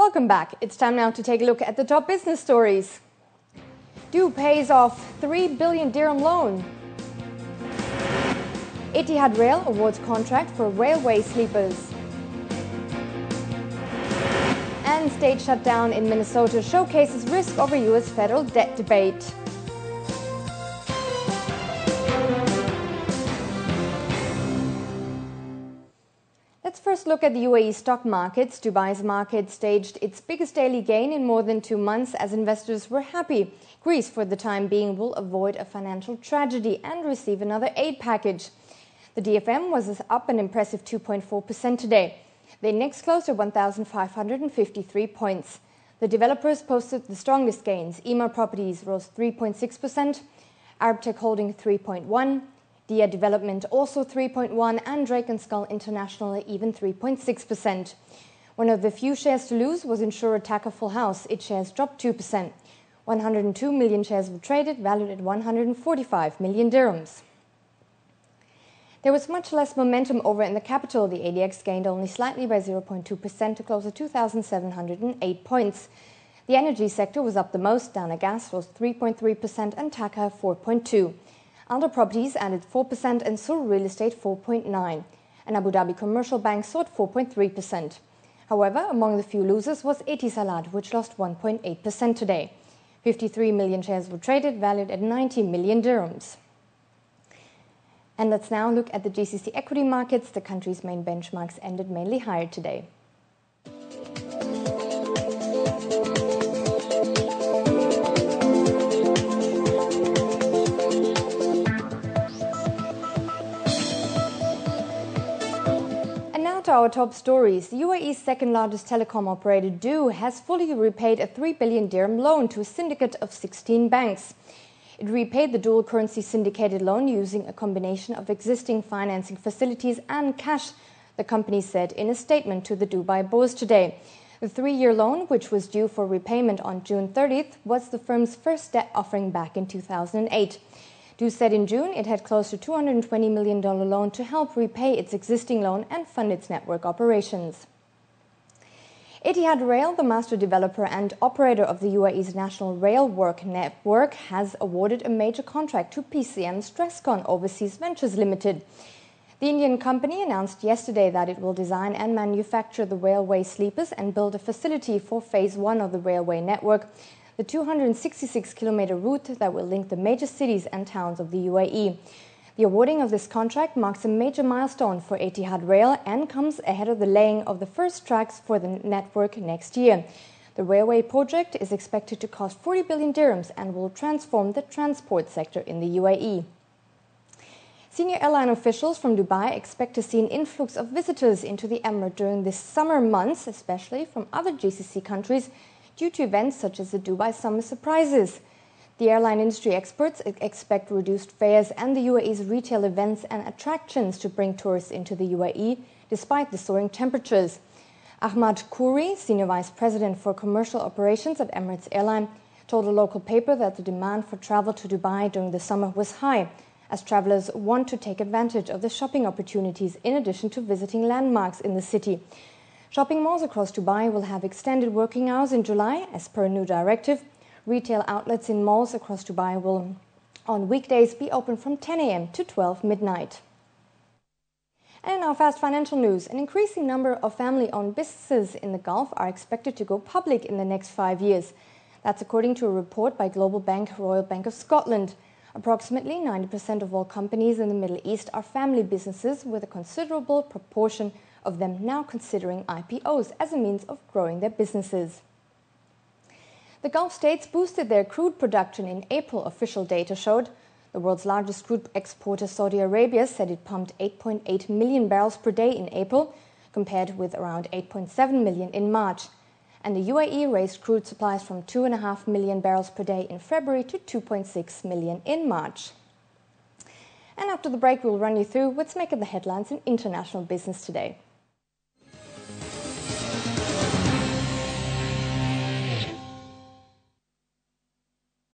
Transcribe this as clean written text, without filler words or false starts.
Welcome back. It's time now to take a look at the top business stories. Du pays off 3 billion dirham loan. Etihad Rail awards contract for railway sleepers. And state shutdown in Minnesota showcases risk over U.S. federal debt debate. Let's first look at the UAE stock markets. Dubai's market staged its biggest daily gain in more than 2 months as investors were happy. Greece, for the time being, will avoid a financial tragedy and receive another aid package. The DFM was up an impressive 2.4% today. The index closed at 1,553 points. The developers posted the strongest gains. Ema Properties rose 3.6%, Arab Tech Holding 3.1%, Dia Development also 3.1%, and Drake & Skull International even 3.6%. One of the few shares to lose was insurer Taka Full House. Its shares dropped 2%. 102 million shares were traded, valued at 145 million dirhams. There was much less momentum over in the capital. The ADX gained only slightly by 0.2% to close at 2,708 points. The energy sector was up the most. Dana Gas rose 3.3% and Taka 4.2%. Alder Properties added 4% and Sur Real Estate 4.9%. And Abu Dhabi Commercial Bank soared 4.3%. However, among the few losers was Etisalat, which lost 1.8% today. 53 million shares were traded, valued at 90 million dirhams. And let's now look at the GCC equity markets. The country's main benchmarks ended mainly higher today. To our top stories. The UAE's second largest telecom operator, Du, has fully repaid a 3 billion dirham loan to a syndicate of 16 banks. It repaid the dual currency syndicated loan using a combination of existing financing facilities and cash, the company said in a statement to the Dubai Bourse today. The 3-year loan, which was due for repayment on June 30th, was the firm's first debt offering back in 2008. Du said in June it had closed a $220 million loan to help repay its existing loan and fund its network operations. Etihad Rail, the master developer and operator of the UAE's national rail network, has awarded a major contract to PCM Stresscon Overseas Ventures Limited. The Indian company announced yesterday that it will design and manufacture the railway sleepers and build a facility for Phase 1 of the railway network, the 266-kilometer route that will link the major cities and towns of the UAE. The awarding of this contract marks a major milestone for Etihad Rail and comes ahead of the laying of the first tracks for the network next year. The railway project is expected to cost 40 billion dirhams and will transform the transport sector in the UAE. Senior airline officials from Dubai expect to see an influx of visitors into the emirate during the summer months, especially from other GCC countries, due to events such as the Dubai Summer Surprises. The airline industry experts expect reduced fares and the UAE's retail events and attractions to bring tourists into the UAE, despite the soaring temperatures. Ahmad Khouri, Senior Vice President for Commercial Operations at Emirates Airline, told a local paper that the demand for travel to Dubai during the summer was high, as travelers want to take advantage of the shopping opportunities in addition to visiting landmarks in the city. Shopping malls across Dubai will have extended working hours in July, as per a new directive. Retail outlets in malls across Dubai will, on weekdays, be open from 10 a.m. to 12 midnight. And in our fast financial news, an increasing number of family-owned businesses in the Gulf are expected to go public in the next 5 years. That's according to a report by global bank Royal Bank of Scotland. Approximately 90% of all companies in the Middle East are family businesses, with a considerable proportion of them now considering IPOs as a means of growing their businesses. The Gulf states boosted their crude production in April, official data showed. The world's largest crude exporter, Saudi Arabia, said it pumped 8.8 million barrels per day in April, compared with around 8.7 million in March. And the UAE raised crude supplies from 2.5 million barrels per day in February to 2.6 million in March. And after the break, we'll run you through what's making the headlines in international business today.